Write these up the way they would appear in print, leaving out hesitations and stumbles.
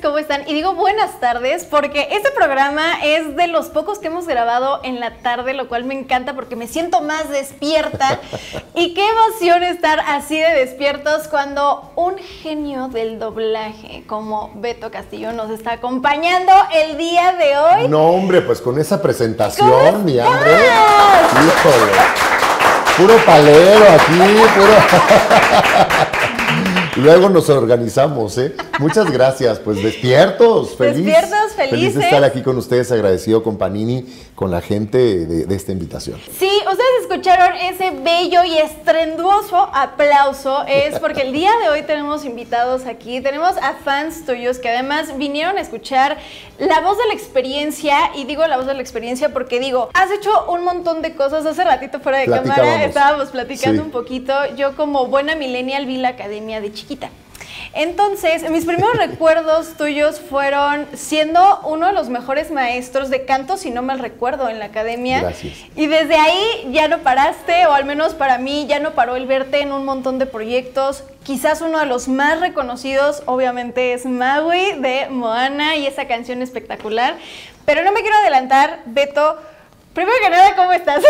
¿cómo están? Y digo buenas tardes porque este programa es de los pocos que hemos grabado en la tarde, lo cual me encanta porque me siento más despierta. Y qué emoción estar así de despiertos cuando un genio del doblaje como Beto Castillo nos está acompañando el día de hoy. No, hombre, pues con esa presentación, mi André. Híjole. Puro palero aquí, puro... Luego nos organizamos, ¿eh? Muchas gracias, pues despiertos, felices. Despiertos, felices. Feliz de estar aquí con ustedes, agradecido con Panini, con la gente de esta invitación. Sí, ustedes escucharon ese bello y estrenduoso aplauso, es porque el día de hoy tenemos invitados aquí, tenemos a fans tuyos que además vinieron a escuchar la voz de la experiencia, y digo la voz de la experiencia porque digo, has hecho un montón de cosas, hace ratito fuera de cámara estábamos platicando un poquito, yo como buena millennial vi la academia de chiquita. Entonces, mis primeros recuerdos tuyos fueron siendo uno de los mejores maestros de canto, si no mal recuerdo, en la academia. Gracias. Y desde ahí ya no paraste, o al menos para mí ya no paró el verte en un montón de proyectos. Quizás uno de los más reconocidos, obviamente, es Maui de Moana y esa canción espectacular. Pero no me quiero adelantar, Beto. Primero que nada, ¿cómo estás?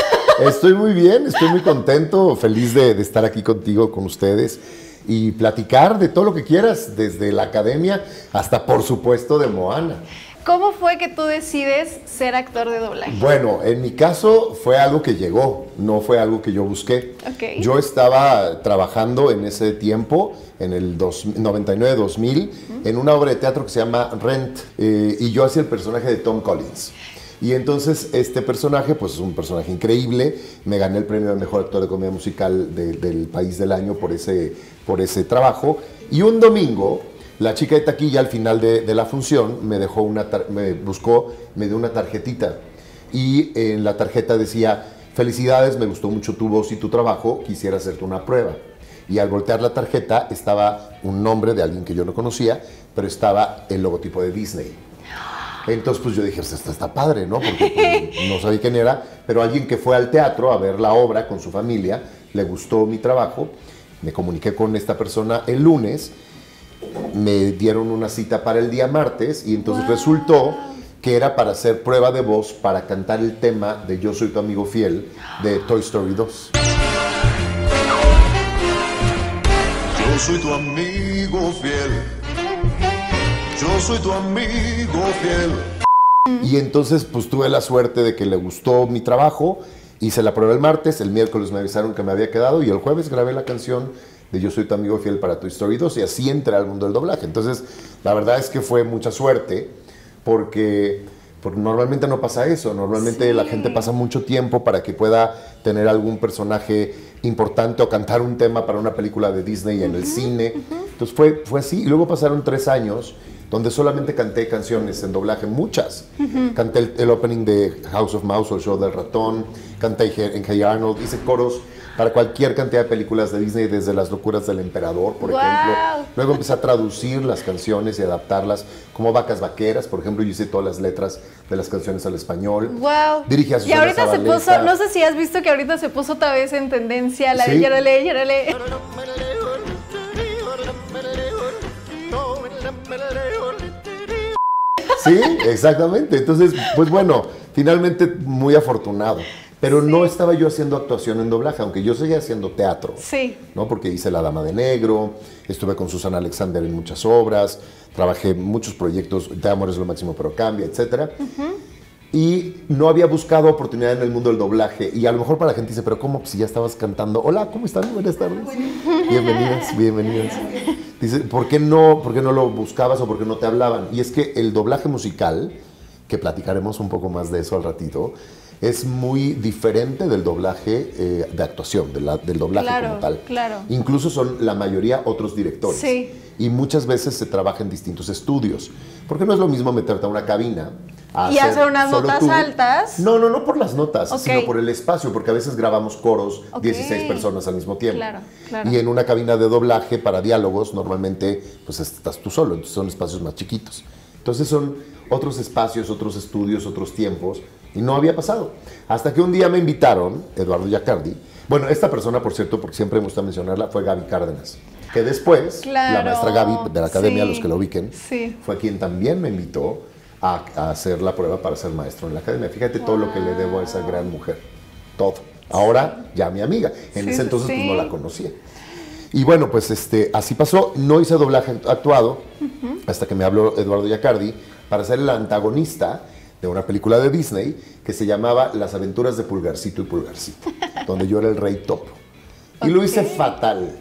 Estoy muy bien, estoy muy contento, feliz de estar aquí contigo, con ustedes. Y platicar de todo lo que quieras, desde la academia hasta, por supuesto, de Moana. ¿Cómo fue que tú decides ser actor de doblaje? Bueno, en mi caso fue algo que llegó, no fue algo que yo busqué. Okay. Yo estaba trabajando en ese tiempo, en el 99-2000, en una obra de teatro que se llama Rent, y yo hacía el personaje de Tom Collins. Y entonces este personaje, pues es un personaje increíble, me gané el premio de Mejor Actor de Comedia Musical del País del Año por ese trabajo. Y un domingo, la chica de taquilla al final de la función me dio una tarjetita. Y en la tarjeta decía, felicidades, me gustó mucho tu voz y tu trabajo, quisiera hacerte una prueba. Y al voltear la tarjeta estaba un nombre de alguien que yo no conocía, pero estaba el logotipo de Disney. Entonces, pues yo dije, pues está padre, ¿no? Porque pues, no sabía quién era, pero alguien que fue al teatro a ver la obra con su familia, le gustó mi trabajo, me comuniqué con esta persona el lunes, me dieron una cita para el día martes, y entonces resultó que era para hacer prueba de voz para cantar el tema de Yo soy tu amigo fiel de Toy Story 2. Yo soy tu amigo fiel. Yo soy tu amigo fiel. Y entonces pues tuve la suerte de que le gustó mi trabajo, hice la prueba el martes, el miércoles me avisaron que me había quedado y el jueves grabé la canción de Yo soy tu amigo fiel para Toy Story 2 y así entré al mundo del doblaje. Entonces la verdad es que fue mucha suerte porque normalmente no pasa eso, normalmente la gente pasa mucho tiempo para que pueda tener algún personaje importante o cantar un tema para una película de Disney en el cine. Entonces fue así y luego pasaron 3 años donde solamente canté canciones en doblaje, muchas. Canté el opening de House of Mouse o el show del ratón, canté en Hey Arnold, hice coros para cualquier cantidad de películas de Disney, desde Las locuras del emperador, por ejemplo. Luego empecé a traducir las canciones y adaptarlas, como Vacas Vaqueras, por ejemplo, yo hice todas las letras de las canciones al español. ¡Wow! Dirigí a Susana Y ahorita Zabaleta. se puso, no sé si has visto que ahorita se puso otra vez en tendencia la de Llórale, llórale. Sí, exactamente. Entonces, pues bueno, finalmente muy afortunado. Pero no estaba yo haciendo actuación en doblaje, aunque yo seguía haciendo teatro. Sí. ¿No? Porque hice La Dama de Negro, estuve con Susana Alexander en muchas obras, trabajé en muchos proyectos, Te amor es lo máximo pero cambia, etc. Y no había buscado oportunidad en el mundo del doblaje. Y a lo mejor para la gente dice, pero ¿cómo? Si ya estabas cantando. Hola, ¿cómo están? Buenas tardes. Bienvenidas, bienvenidas. Dice, ¿por qué no lo buscabas o por qué no te hablaban? Y es que el doblaje musical, que platicaremos un poco más de eso al ratito, es muy diferente del doblaje de actuación, del doblaje como tal. Claro. Incluso son la mayoría otros directores. Sí. Y muchas veces se trabaja en distintos estudios. Porque no es lo mismo meterte a una cabina y hacer unas notas altas. No por las notas, sino por el espacio, porque a veces grabamos coros, 16 personas al mismo tiempo. Claro. Y en una cabina de doblaje para diálogos, normalmente pues estás tú solo, entonces son espacios más chiquitos. Entonces son otros espacios, otros estudios, otros tiempos, y no había pasado. Hasta que un día me invitaron, Eduardo Yacardi. Bueno, esta persona, por cierto, porque siempre me gusta mencionarla, fue Gaby Cárdenas. Que después, la Claro, maestra Gaby de la academia, sí, los que lo ubiquen, sí. fue quien también me invitó a hacer la prueba para ser maestro en la academia. Fíjate todo lo que le debo a esa gran mujer. Todo. Ahora ya mi amiga. En Sí, ese entonces sí. pues, no la conocía. Y bueno, pues así pasó. No hice doblaje actuado hasta que me habló Eduardo Yacardi para ser el antagonista de una película de Disney que se llamaba Las aventuras de Pulgarcito y Pulgarcito, donde yo era el rey topo. Y lo hice fatal.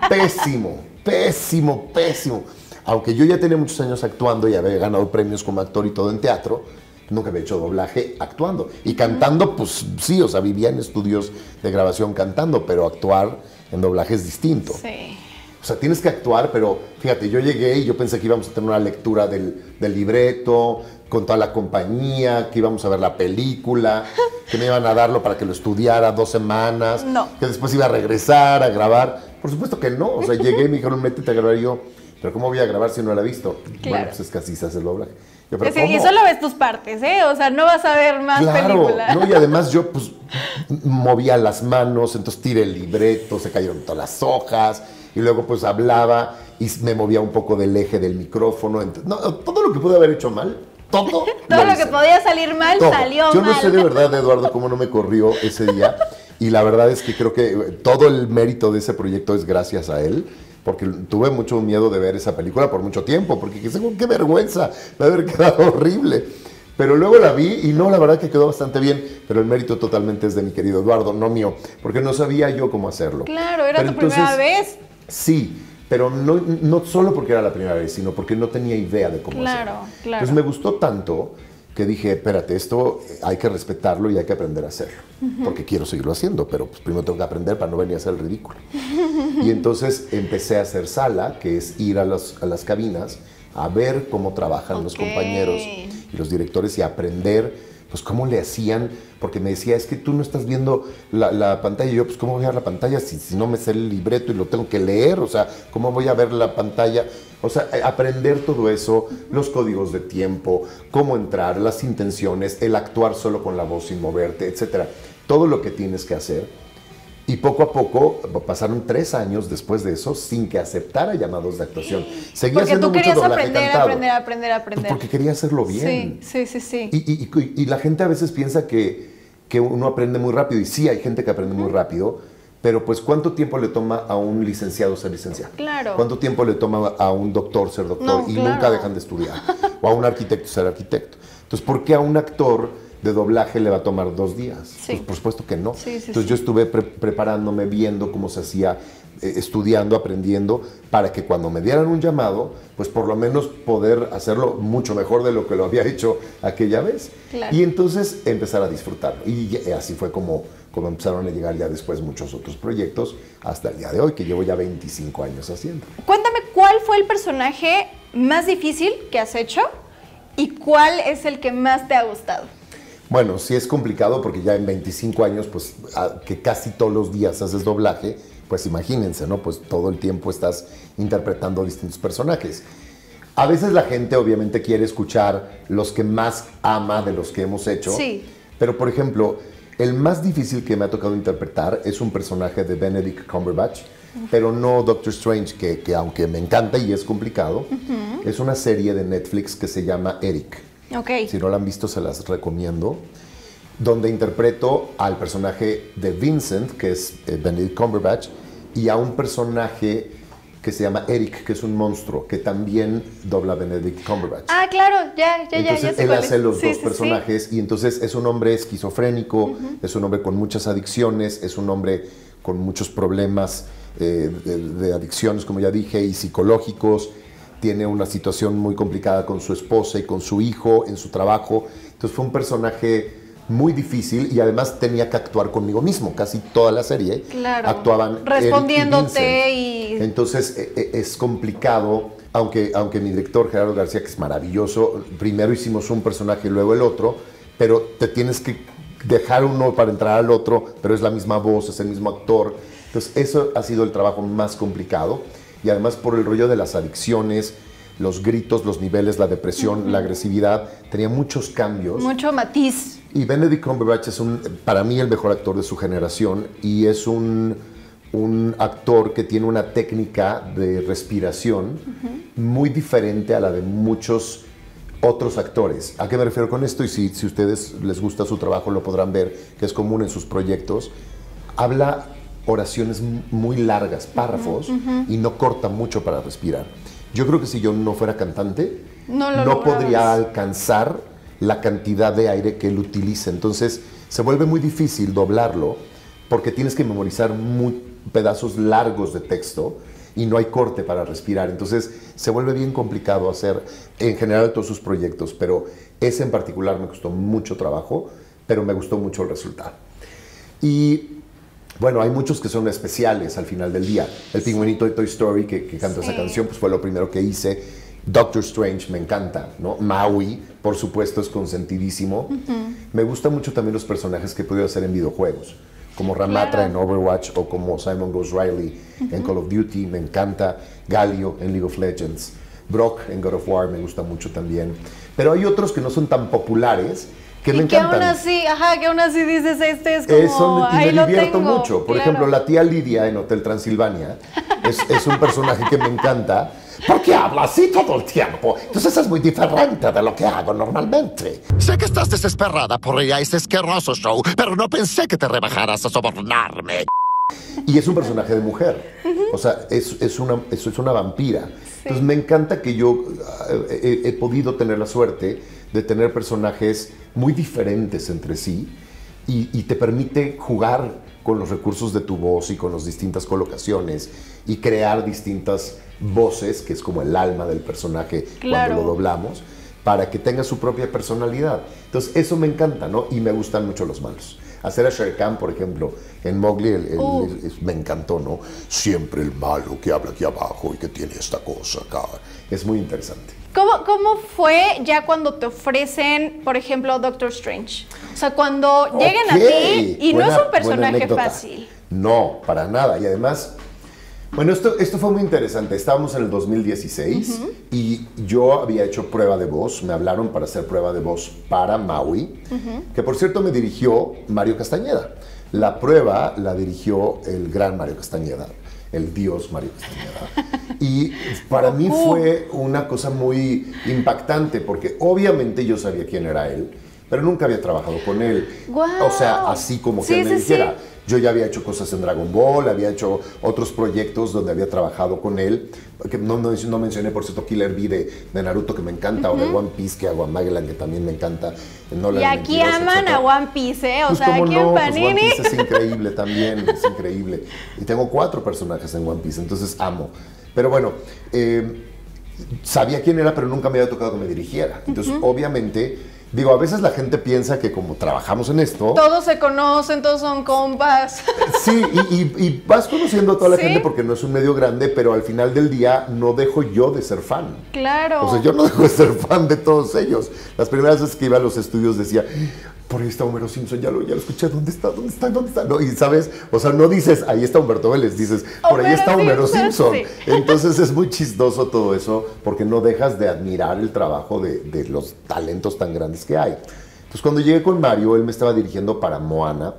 Pésimo, pésimo, pésimo. Aunque yo ya tenía muchos años actuando y había ganado premios como actor y todo en teatro, nunca había hecho doblaje actuando. Y cantando, pues sí, o sea, vivía en estudios de grabación cantando, pero actuar en doblaje es distinto. Sí. O sea, tienes que actuar, pero fíjate, yo llegué y yo pensé que íbamos a tener una lectura del libreto, con toda la compañía, que íbamos a ver la película, que me iban a darlo para que lo estudiara 2 semanas, No. que después iba a regresar a grabar. Por supuesto que no, o sea, llegué y me dijeron, métete a grabar y yo, pero ¿cómo voy a grabar si no la he visto? Bueno, pues es que así se hace el doblaje. Yo, pero Es que- y ¿cómo? solo ves tus partes, ¿eh? O sea, no vas a ver más película. No, y además yo pues movía las manos, entonces tiré el libreto, se cayeron todas las hojas, y luego pues hablaba y me movía un poco del eje del micrófono. No, todo lo que pude haber hecho mal, todo. Todo lo hice. que podía salir mal Todo. salió Yo mal. no sé de verdad, Eduardo, cómo no me corrió ese día. Y la verdad es que creo que todo el mérito de ese proyecto es gracias a él. Porque tuve mucho miedo de ver esa película por mucho tiempo. Porque qué vergüenza de haber quedado horrible. Pero luego la vi y no, la verdad que quedó bastante bien. Pero el mérito totalmente es de mi querido Eduardo, no mío. Porque no sabía yo cómo hacerlo. Claro, era Pero tu primera vez. Sí, pero no solo porque era la primera vez, sino porque no tenía idea de cómo Claro, hacerlo. claro. Entonces me gustó tanto que dije, espérate, esto hay que respetarlo y hay que aprender a hacerlo. Porque quiero seguirlo haciendo, pero pues primero tengo que aprender para no venir a hacer el ridículo. Y entonces empecé a hacer sala, que es ir a las cabinas a ver cómo trabajan los Ok. compañeros y los directores y aprender pues cómo le hacían, porque me decía, es que tú no estás viendo la pantalla. Y yo, pues cómo voy a ver la pantalla si no me sé el libreto y lo tengo que leer, o sea, cómo voy a ver la pantalla. O sea, aprender todo eso, los códigos de tiempo, cómo entrar, las intenciones, el actuar solo con la voz sin moverte, etcétera. Todo lo que tienes que hacer. Y poco a poco, pasaron 3 años después de eso sin que aceptara llamados de actuación. Seguía Porque haciendo tú mucho querías doblaje aprender, cantado. aprender. Porque quería hacerlo bien. Sí. Y la gente a veces piensa que uno aprende muy rápido. Y sí, hay gente que aprende muy rápido. Pero pues, ¿cuánto tiempo le toma a un licenciado ser licenciado? Claro. ¿Cuánto tiempo le toma a un doctor ser doctor? No, y claro. nunca dejan de estudiar. O a un arquitecto ser arquitecto. Entonces, ¿por qué a un actor de doblaje le va a tomar 2 días? Sí. Pues, por supuesto que no. Sí, Entonces yo estuve preparándome, viendo cómo se hacía, estudiando, aprendiendo, para que cuando me dieran un llamado, pues por lo menos poder hacerlo mucho mejor de lo que lo había hecho aquella vez. Claro. Y entonces empezar a disfrutarlo. Y así fue como empezaron a llegar ya después muchos otros proyectos, hasta el día de hoy, que llevo ya 25 años haciendo. Cuéntame, ¿cuál fue el personaje más difícil que has hecho y cuál es el que más te ha gustado? Bueno, sí es complicado porque ya en 25 años, pues que casi todos los días haces doblaje, pues imagínense, ¿no? Pues todo el tiempo estás interpretando distintos personajes. A veces la gente obviamente quiere escuchar los que más ama de los que hemos hecho. Sí. Pero, por ejemplo, el más difícil que me ha tocado interpretar es un personaje de Benedict Cumberbatch, pero no Doctor Strange, que aunque me encanta y es complicado, es una serie de Netflix que se llama Eric. Ok. Si no la han visto, se las recomiendo. Donde interpreto al personaje de Vincent, que es Benedict Cumberbatch, y a un personaje que se llama Eric, que es un monstruo, que también dobla Benedict Cumberbatch. Ah, claro, ya Entonces sé él cuál hace es. los Sí, dos sí, personajes y entonces es un hombre esquizofrénico, es un hombre con muchas adicciones, es un hombre con muchos problemas de adicciones, como ya dije, y psicológicos. Tiene una situación muy complicada con su esposa y con su hijo en su trabajo. Entonces fue un personaje muy difícil y además tenía que actuar conmigo mismo. Casi toda la serie Claro. actuaban respondiéndote él y Vincent. y... Entonces es complicado, aunque mi director Gerardo García, que es maravilloso, primero hicimos un personaje y luego el otro, pero te tienes que dejar uno para entrar al otro, pero es la misma voz, es el mismo actor. Entonces eso ha sido el trabajo más complicado y además por el rollo de las adicciones, los gritos, los niveles, la depresión, la agresividad, tenía muchos cambios. Mucho matiz. Y Benedict Cumberbatch es para mí el mejor actor de su generación y es un un actor que tiene una técnica de respiración muy diferente a la de muchos otros actores. ¿A qué me refiero con esto? Y si ustedes les gusta su trabajo lo podrán ver, que es común en sus proyectos. Habla oraciones muy largas, párrafos, y no corta mucho para respirar. Yo creo que si yo no fuera cantante, no podría alcanzar la cantidad de aire que él utiliza. Entonces se vuelve muy difícil doblarlo porque tienes que memorizar pedazos largos de texto y no hay corte para respirar. Entonces se vuelve bien complicado hacer en general todos sus proyectos, pero ese en particular me costó mucho trabajo, pero me gustó mucho el resultado. Y bueno, hay muchos que son especiales al final del día. El pingüinito de Toy Story que canta esa canción, pues fue lo primero que hice. Doctor Strange me encanta, ¿no? Maui, por supuesto, es consentidísimo. Me gustan mucho también los personajes que he podido hacer en videojuegos, como Ramatra en Overwatch o como Simon Ghost Riley en Call of Duty, me encanta. Galio en League of Legends. Brock en God of War me gusta mucho también. Pero hay otros que no son tan populares que me encantan. Que aún así dices, este es como, y me divierto mucho. Por ejemplo, la tía Lidia en Hotel Transilvania es un personaje que me encanta porque habla así todo el tiempo. Entonces es muy diferente de lo que hago normalmente. Sé que estás desesperada por ir a ese asqueroso show, pero no pensé que te rebajaras a sobornarme. Y es un personaje de mujer. O sea, es una vampira. Entonces me encanta que yo he podido tener la suerte de tener personajes muy diferentes entre sí y te permite jugar con los recursos de tu voz y con las distintas colocaciones y crear distintas voces, que es como el alma del personaje cuando lo doblamos, para que tenga su propia personalidad. Entonces eso me encanta, ¿no? Y me gustan mucho los malos. Hacer a Shere Khan, por ejemplo, en Mowgli me encantó, ¿no? Siempre el malo que habla aquí abajo y que tiene esta cosa acá. Es muy interesante. ¿Cómo fue ya cuando te ofrecen, por ejemplo, Doctor Strange? O sea, cuando llegan a ti y no es un personaje fácil. No, para nada. Y además, bueno, esto fue muy interesante. Estábamos en el 2016 y yo había hecho prueba de voz. Me hablaron para hacer prueba de voz para Maui, que por cierto me dirigió Mario Castañeda. La prueba la dirigió el gran Mario Castañeda, el dios Mario Castañeda. Y para mí fue una cosa muy impactante porque obviamente yo sabía quién era él, pero nunca había trabajado con él. Wow. O sea, así como que él me dijera. Yo ya había hecho cosas en Dragon Ball, había hecho otros proyectos donde había trabajado con él, que no mencioné, por cierto, Killer Bee de Naruto, que me encanta, o de One Piece, que hago a Magellan, que también me encanta. Y aquí aman a One Piece, ¿eh? O pues sea, aquí en Panini. One Piece es increíble también, es increíble. Y tengo 4 personajes en One Piece, entonces amo. Pero bueno, sabía quién era, pero nunca me había tocado que me dirigiera. Entonces, obviamente... Digo, a veces la gente piensa que como trabajamos en esto... Todos se conocen, todos son compas. Sí, y vas conociendo a toda la gente porque no es un medio grande, pero al final del día no dejo yo de ser fan. Claro. O sea, yo no dejo de ser fan de todos ellos. Las primeras veces que iba a los estudios decía, por ahí está Homero Simpson, ya lo escuché, ¿dónde está? ¿No? Y sabes, o sea, no dices, ahí está Humberto Vélez, dices, por ahí está Homero Simpson. Sí. Entonces es muy chistoso todo eso, porque no dejas de admirar el trabajo de los talentos tan grandes que hay. Entonces cuando llegué con Mario, él me estaba dirigiendo para Moana,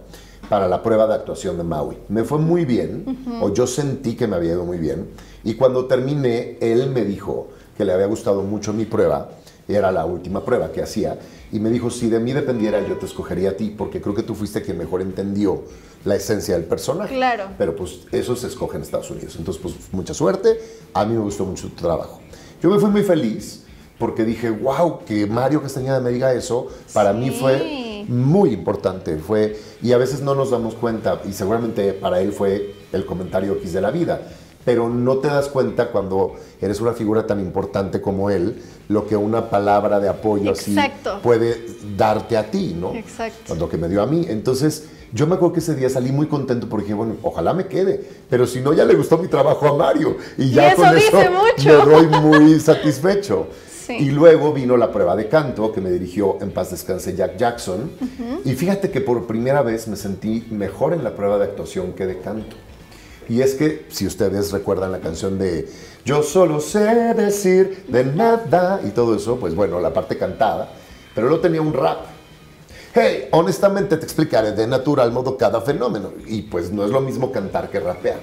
para la prueba de actuación de Maui. Me fue muy bien, o yo sentí que me había ido muy bien, y cuando terminé, él me dijo que le había gustado mucho mi prueba, era la última prueba que hacía, y me dijo, si de mí dependiera, yo te escogería a ti, porque creo que tú fuiste quien mejor entendió la esencia del personaje. Claro. Pero pues eso se escoge en Estados Unidos. Entonces, pues mucha suerte. A mí me gustó mucho tu trabajo. Yo me fui muy feliz porque dije, wow, que Mario Castañeda me diga eso, para mí fue muy importante. Y a veces no nos damos cuenta, y seguramente para él fue el comentario X de la vida. Pero no te das cuenta cuando eres una figura tan importante como él, lo que una palabra de apoyo así puede darte a ti, ¿no? Exacto. Lo que me dio a mí. Entonces, yo me acuerdo que ese día salí muy contento porque dije, bueno, ojalá me quede. Pero si no, ya le gustó mi trabajo a Mario. Y ya con eso me doy muy satisfecho. Sí. Y luego vino la prueba de canto que me dirigió en paz descanse Jack Jackson. Y fíjate que por primera vez me sentí mejor en la prueba de actuación que de canto. Y es que, si ustedes recuerdan la canción de Yo solo sé decir de nada y todo eso, pues bueno, la parte cantada, pero luego tenía un rap. Hey, honestamente te explicaré de natural modo cada fenómeno. Y pues no es lo mismo cantar que rapear.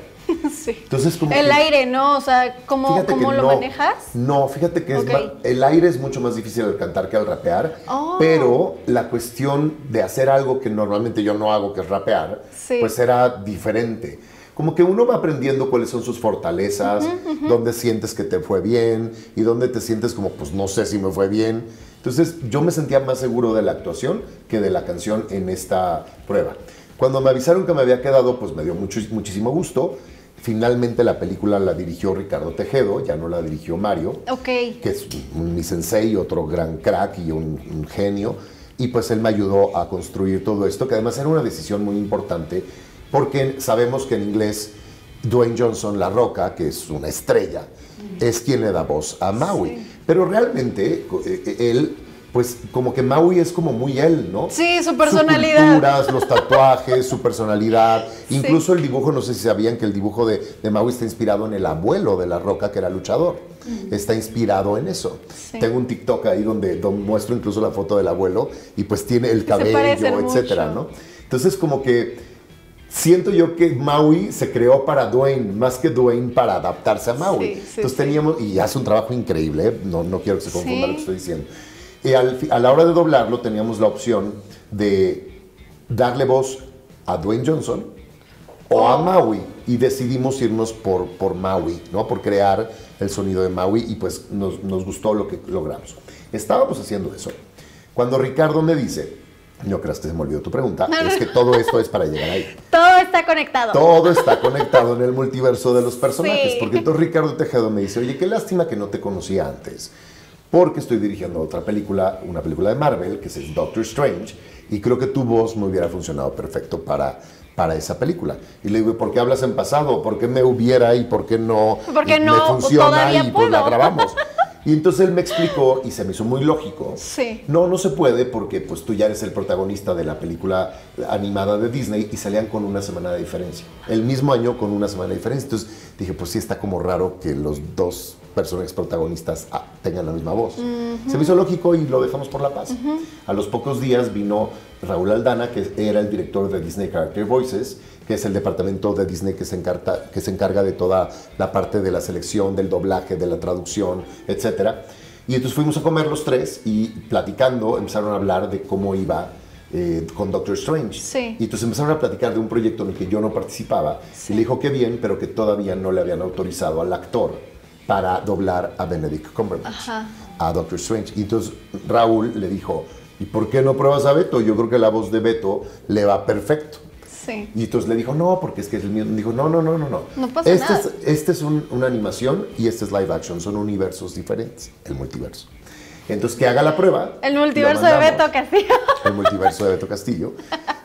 Sí. Entonces, como el aire, ¿no? O sea, ¿cómo lo manejas? No, fíjate que Okay. el aire es mucho más difícil al cantar que al rapear, Oh. pero la cuestión de hacer algo que normalmente yo no hago, que es rapear, Sí. pues era diferente. Como que uno va aprendiendo cuáles son sus fortalezas, dónde sientes que te fue bien y dónde te sientes como, pues no sé si me fue bien. Entonces yo me sentía más seguro de la actuación que de la canción en esta prueba. Cuando me avisaron que me había quedado, pues me dio muchísimo gusto. Finalmente la película la dirigió Ricardo Tejedo, ya no la dirigió Mario, Ok. que es mi sensei, otro gran crack y un genio. Y pues él me ayudó a construir todo esto, que además era una decisión muy importante, porque sabemos que en inglés Dwayne Johnson, La Roca, que es una estrella, es quien le da voz a Maui. Sí. Pero realmente él, pues como que Maui es como muy él, ¿no? Sí, su personalidad. Sus culturas, los tatuajes, su personalidad. Incluso el dibujo, no sé si sabían que el dibujo de Maui está inspirado en el abuelo de La Roca, que era luchador. Está inspirado en eso. Sí. Tengo un TikTok ahí donde muestro incluso la foto del abuelo y pues tiene el Se cabello, parecen etcétera, mucho. ¿no? Entonces como que siento yo que Maui se creó para Dwayne, más que Dwayne para adaptarse a Maui. Sí, sí, Entonces sí. teníamos, y hace un trabajo increíble, no quiero que se confunda Sí. lo que estoy diciendo. Y a la hora de doblarlo teníamos la opción de darle voz a Dwayne Johnson o a Maui, y decidimos irnos por Maui, ¿no? Por crear el sonido de Maui, y pues nos gustó lo que logramos. Estábamos haciendo eso cuando Ricardo me dice, no creas que se me olvidó tu pregunta, es que todo esto es para llegar ahí. Todo está conectado. Todo está conectado en el multiverso de los personajes, Sí. porque entonces Ricardo Tejedo me dice, oye, qué lástima que no te conocía antes, porque estoy dirigiendo otra película, una película de Marvel, que es Doctor Strange, y creo que tu voz me hubiera funcionado perfecto para esa película. Y le digo, ¿por qué hablas en pasado? ¿Por qué me hubiera y por qué no? Porque me no, funciona todavía y pues la puedo. grabamos. Y entonces él me explicó y se me hizo muy lógico. Sí. No se puede porque pues tú ya eres el protagonista de la película animada de Disney y salían con una semana de diferencia. El mismo año con una semana de diferencia. Entonces dije, pues sí está como raro que los dos personajes protagonistas tengan la misma voz. Se me hizo lógico y lo dejamos por la paz. A los pocos días vino Raúl Aldana, que era el director de Disney Character Voices, que es el departamento de Disney que se encarga de toda la parte de la selección, del doblaje, de la traducción, etc. Y entonces fuimos a comer los tres y platicando empezaron a hablar de cómo iba con Doctor Strange. Sí. Y entonces empezaron a platicar de un proyecto en el que yo no participaba. Sí. Y le dijo que bien, pero que todavía no le habían autorizado al actor para doblar a Benedict Cumberbatch, a Doctor Strange. Y entonces Raúl le dijo, ¿y por qué no pruebas a Beto? Yo creo que la voz de Beto le va perfecto. Sí. Y entonces le dijo, no, porque es que es el mío. Dijo, no. No pasa nada. Este es una animación y este es live action. Son universos diferentes, el multiverso. Entonces, que haga la prueba. El multiverso lo de mandamos. Beto Castillo. El multiverso de Beto Castillo.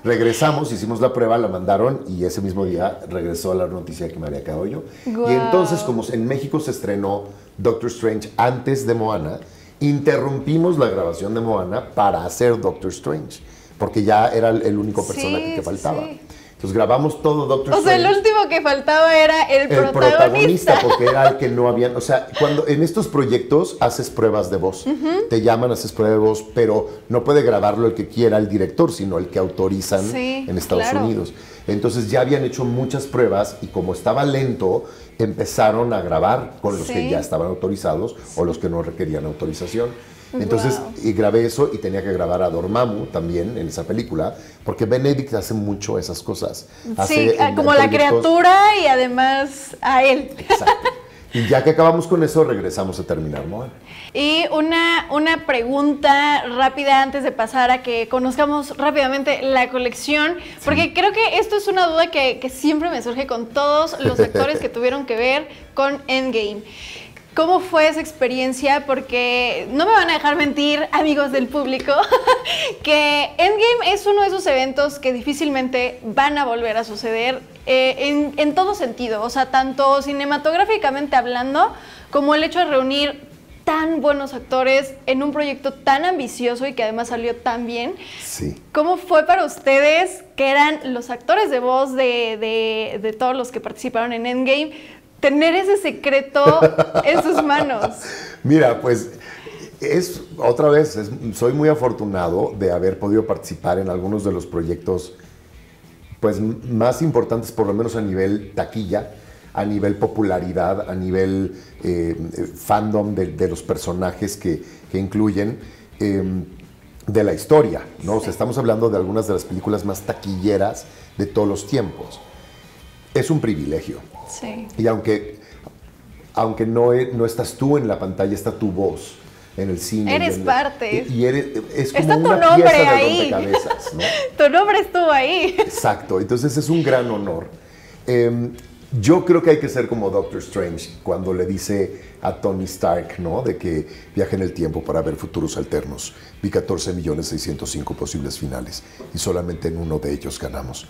Regresamos, hicimos la prueba, la mandaron y ese mismo día regresó la noticia que me había quedado yo. Guau. Y entonces, como en México se estrenó Doctor Strange antes de Moana, interrumpimos la grabación de Moana para hacer Doctor Strange, porque ya era el único personaje que faltaba. Sí. Entonces grabamos todo Doctor O sea, Strange. el último que faltaba era el El protagonista, protagonista. porque era el que no habían, o sea, cuando en estos proyectos haces pruebas de voz, te llaman, haces prueba de voz, pero no puede grabarlo el que quiera el director, sino el que autorizan Sí, en Estados claro. Unidos. Entonces ya habían hecho muchas pruebas y como estaba lento, empezaron a grabar con los que Sí. ya estaban autorizados o los que no requerían autorización. Entonces, Guau. y grabé eso y tenía que grabar a Dormammu también en esa película, porque Benedict hace mucho esas cosas. Sí, en como la proyectos- criatura y además a él. Exacto. Y ya que acabamos con eso, regresamos a terminar Moana. Y una pregunta rápida antes de pasar a que conozcamos rápidamente la colección, porque creo que esto es una duda que siempre me surge con todos los actores que tuvieron que ver con Endgame. ¿Cómo fue esa experiencia? Porque no me van a dejar mentir, amigos del público, que Endgame es uno de esos eventos que difícilmente van a volver a suceder en todo sentido. O sea, tanto cinematográficamente hablando, como el hecho de reunir tan buenos actores en un proyecto tan ambicioso y que además salió tan bien. Sí. ¿Cómo fue para ustedes, que eran los actores de voz de todos los que participaron en Endgame, tener ese secreto en sus manos? Mira, pues otra vez, soy muy afortunado de haber podido participar en algunos de los proyectos pues, más importantes, por lo menos a nivel taquilla, a nivel popularidad, a nivel fandom de los personajes que incluyen, de la historia, ¿no? Sí. O sea, estamos hablando de algunas de las películas más taquilleras de todos los tiempos. Es un privilegio. Sí. Y aunque no estás tú en la pantalla, está tu voz en el cine. Eres parte. Y es como está tu una nombre pieza ahí. de rompecabezas, ¿no? Tu nombre estuvo ahí. Exacto. Entonces es un gran honor. Yo creo que hay que ser como Doctor Strange cuando le dice a Tony Stark, ¿no? De que viaja en el tiempo para ver futuros alternos. Vi 14.605.000 posibles finales y solamente en uno de ellos ganamos.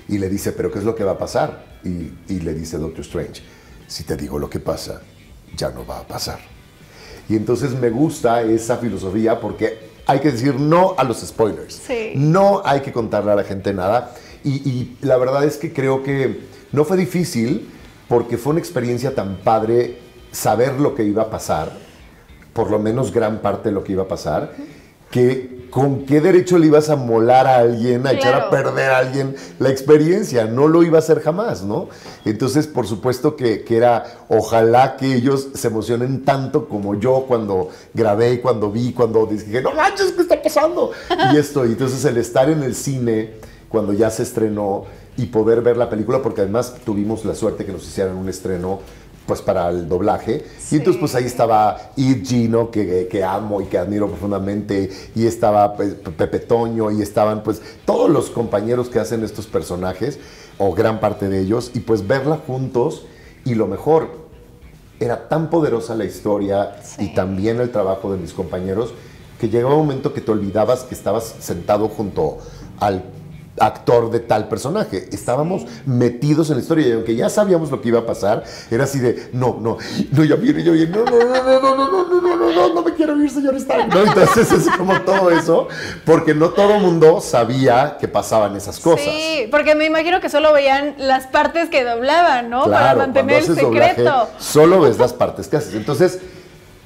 Y le dice, ¿pero qué es lo que va a pasar? Y le dice Doctor Strange, si te digo lo que pasa, ya no va a pasar. Y entonces me gusta esa filosofía porque hay que decir no a los spoilers. Sí. No hay que contarle a la gente nada. Y la verdad es que creo que no fue difícil porque fue una experiencia tan padre saber lo que iba a pasar, por lo menos gran parte de lo que iba a pasar, que con qué derecho le ibas a molar a alguien, a echar a perder a alguien la experiencia. No lo iba a hacer jamás, ¿no? Entonces, por supuesto que era, ojalá que ellos se emocionen tanto como yo cuando grabé, cuando vi, cuando dije, no manches, ¿qué está pasando? Y esto, y entonces el estar en el cine, cuando ya se estrenó, y poder ver la película, porque además tuvimos la suerte que nos hicieran un estreno pues para el doblaje, sí. Y entonces pues ahí estaba Id Gino, que amo y que admiro profundamente, y estaba pues, Pepe Toño, y estaban pues todos los compañeros que hacen estos personajes, o gran parte de ellos, y pues verla juntos, y lo mejor, era tan poderosa la historia, sí. Y también el trabajo de mis compañeros, que llegaba un momento que te olvidabas que estabas sentado junto al actor de tal personaje. Estábamos metidos en la historia y aunque ya sabíamos lo que iba a pasar, era así de, no, ya viene, no me quiero ir, señor Stark. ¿No? Entonces es como todo eso, porque no todo el mundo sabía que pasaban esas cosas. Sí, porque me imagino que solo veían las partes que doblaban, ¿no? Claro, para mantener el secreto. Doblaje, solo ves las partes que haces. Entonces,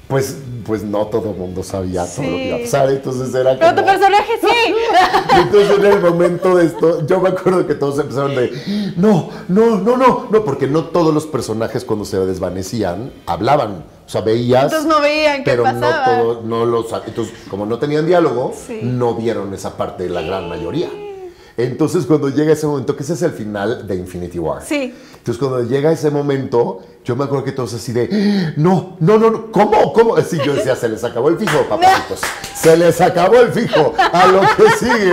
pues no todo el mundo sabía todo lo que iba a pasar, entonces era como... Pero tu personaje sí. Entonces en el momento de esto, yo me acuerdo que todos empezaron de, no, porque no todos los personajes cuando se desvanecían hablaban, o sea, veías... Entonces no veían qué pasaba. Pero no todos, no los... Entonces, como no tenían diálogo, sí. No vieron esa parte de la gran mayoría. Entonces cuando llega ese momento, que ese es el final de Infinity War. Sí. Entonces cuando llega ese momento, yo me acuerdo que todos así de, no, ¿cómo? Así yo decía, se les acabó el fijo, papacitos. Se les acabó el fijo, a lo que sigue.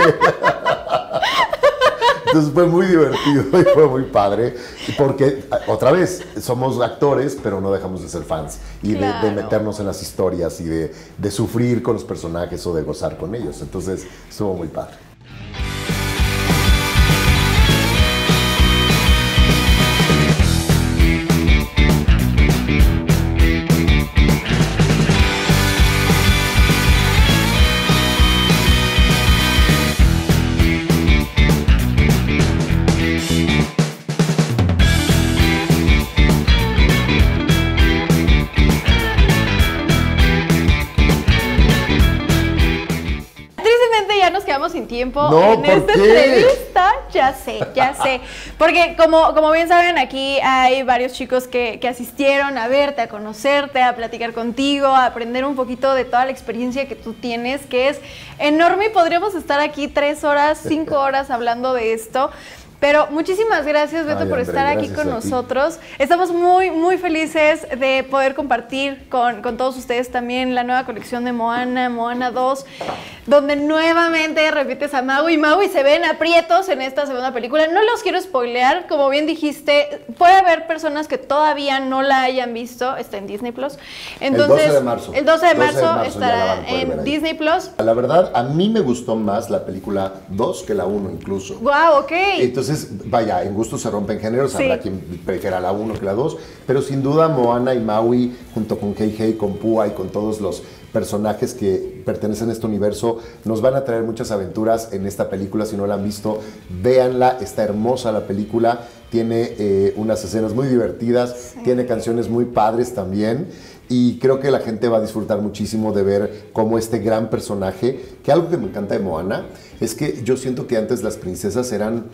Entonces fue muy divertido y fue muy padre, porque otra vez, somos actores, pero no dejamos de ser fans y claro. de meternos en las historias y de sufrir con los personajes o de gozar con ellos. Entonces estuvo muy padre. Sin tiempo en esta entrevista, ya sé, porque como bien saben, aquí hay varios chicos que asistieron a verte, a conocerte, a platicar contigo, a aprender un poquito de toda la experiencia que tú tienes, que es enorme y podríamos estar aquí 3 horas, 5 horas hablando de esto. Pero muchísimas gracias, Beto, por estar aquí con nosotros. Estamos muy, muy felices de poder compartir con todos ustedes también la nueva colección de Moana 2, donde nuevamente repites a Maui y se ven aprietos en esta segunda película. No los quiero spoilear, como bien dijiste, puede haber personas que todavía no la hayan visto, está en Disney Plus. Entonces, el 12 de marzo estará en Disney Plus. La verdad, a mí me gustó más la película 2 que la 1 incluso. Wow, ok. Entonces Entonces, vaya, en gusto se rompen géneros, Sí. habrá quien prefiera la 1 que la 2, pero sin duda Moana y Maui, junto con Heihei, con Pua y con todos los personajes que pertenecen a este universo, nos van a traer muchas aventuras en esta película. Si no la han visto, véanla, está hermosa la película, tiene unas escenas muy divertidas, tiene canciones muy padres también, y creo que la gente va a disfrutar muchísimo de ver cómo este gran personaje, que algo que me encanta de Moana, es que yo siento que antes las princesas eran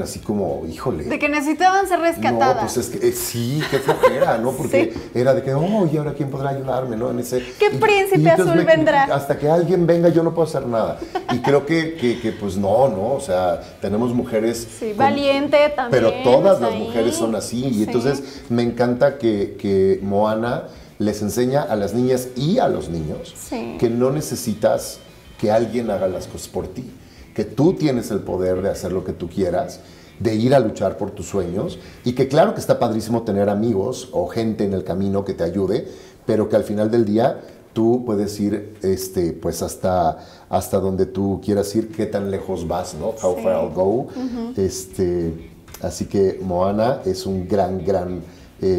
así como, híjole. De que necesitaban ser rescatadas. No, pues es que sí, qué flojera, ¿no? Porque era de que, oh, ¿y ahora quién podrá ayudarme, no? En ese, ¿Qué príncipe entonces azul vendrá? Hasta que alguien venga yo no puedo hacer nada. Y creo que pues no, o sea, tenemos mujeres... Sí, valiente también. Pero todas está las ahí. mujeres son así. Y Sí. entonces me encanta que Moana les enseña a las niñas y a los niños Sí. que no necesitas que alguien haga las cosas por ti, que tú tienes el poder de hacer lo que tú quieras, de ir a luchar por tus sueños, y que claro que está padrísimo tener amigos o gente en el camino que te ayude, pero que al final del día tú puedes ir pues hasta donde tú quieras ir, qué tan lejos vas, ¿no? How Sí. far I'll go. Así que Moana es un gran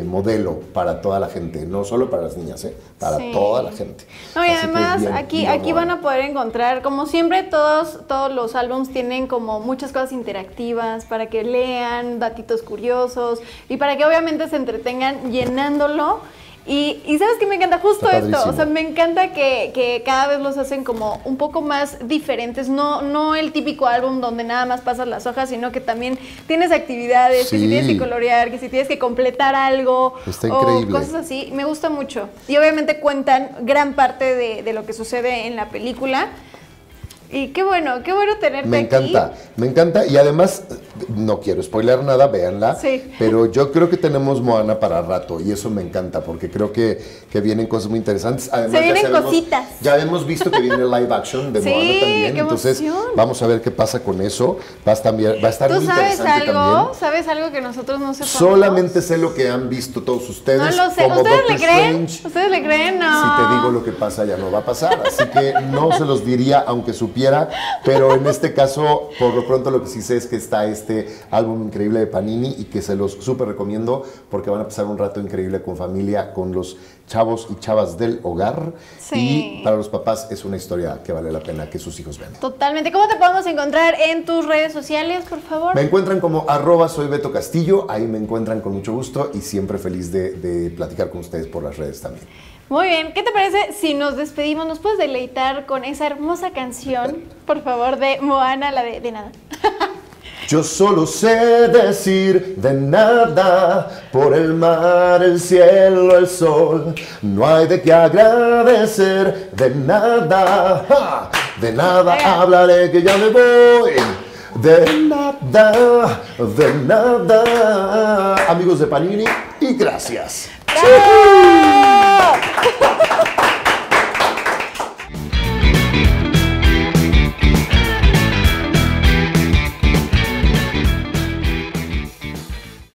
modelo para toda la gente, no solo para las niñas, para Sí. toda la gente. No, y Así que además bien, aquí viva van Moana. a poder encontrar, como siempre, todos los álbums tienen como muchas cosas interactivas para que lean, datitos curiosos y para que obviamente se entretengan llenándolo. Y ¿sabes qué me encanta? Justo Está esto, o sea, padrísimo. me encanta que cada vez los hacen como un poco más diferentes, no el típico álbum donde nada más pasas las hojas, sino que también tienes actividades, que si Sí. tienes que colorear, que si tienes que completar algo, Está o increíble. cosas así, me gusta mucho. Y obviamente cuentan gran parte de lo que sucede en la película. Y qué bueno tenerte Me encanta, aquí. me encanta, y además, no quiero spoiler nada, véanla, Sí. pero yo creo que tenemos Moana para rato, y eso me encanta, porque creo que vienen cosas muy interesantes. Además, Se vienen cositas. Ya hemos visto que viene el live action de Sí, Moana también, qué entonces emoción. vamos a ver qué pasa con eso, va a estar ¿Tú muy sabes interesante algo? también. ¿Sabes algo que nosotros no sepamos? Solamente sé lo que han visto todos ustedes. No lo sé. como ¿Ustedes Doctor le creen? Strange. ¿Ustedes le creen? No. Si te digo lo que pasa, ya no va a pasar. Así que no se los diría, aunque supiera. Pero en este caso, por lo pronto, lo que sí sé es que está este álbum increíble de Panini y que se los súper recomiendo porque van a pasar un rato increíble con familia, con los chavos y chavas del hogar. Sí. Y para los papás es una historia que vale la pena que sus hijos vean. Totalmente. ¿Cómo te podemos encontrar en tus redes sociales, por favor? Me encuentran como @soy Beto Castillo. Ahí me encuentran con mucho gusto y siempre feliz de platicar con ustedes por las redes también. Muy bien, ¿qué te parece si nos despedimos? ¿Nos puedes deleitar con esa hermosa canción, por favor, de Moana, la de nada? Yo solo sé decir de nada, por el mar, el cielo, el sol. No hay de qué agradecer, de nada, ¡ja! De nada Venga. hablaré que ya me voy. De nada, de nada. Amigos de Panini, y gracias. ¡Bravo!